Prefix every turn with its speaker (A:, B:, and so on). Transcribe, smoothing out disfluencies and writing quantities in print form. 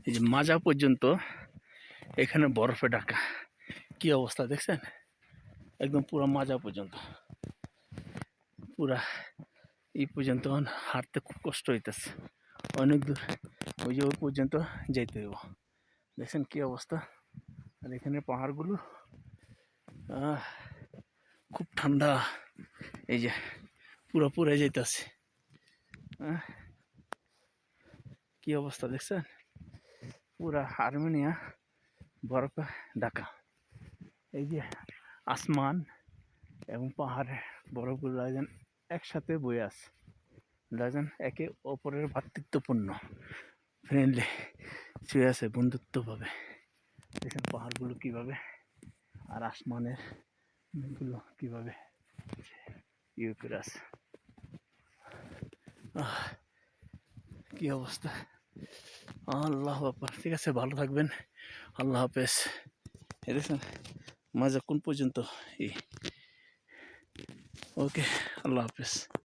A: এই যে মাজা পর্যন্ত এখানে বরফে ঢাকা। কি অবস্থা দেখছেন? একদম পুরো মাজা পর্যন্ত, পুরা এই পর্যন্ত হাঁটতে খুব কষ্ট হইতেছে, অনেক দূর, ওই যে ওই পর্যন্ত যাইতে হইব। দেখছেন কি অবস্থা? আর এখানে পাহাড়গুলো খুব ঠান্ডা, এই যে পুরো পুরে যাইতেছে। কি অবস্থা দেখছেন? পুরা আর্মেনিয়া বরফে ঢাকা। এই যে আসমান এবং পাহাড়ে বরফগুলো যেন একসাথে বয়ে আছে, যেন একে অপরের ভ্রাতৃত্বপূর্ণ, ফ্রেন্ডলি শুয়ে আছে বন্ধুত্বভাবে। দেখেন পাহাড়গুলো কিভাবে, আর আসমানের মেঘগুলো কিভাবে ইয়ে করে আছে। কি অবস্থা! আল্লাহ আকবার। ঠিক আছে, ভালো থাকবেন, আল্লাহ হাফেজ। এই দেখছেন মাজা কোন পর্যন্ত, ওকে, আল্লাহ হাফেজ।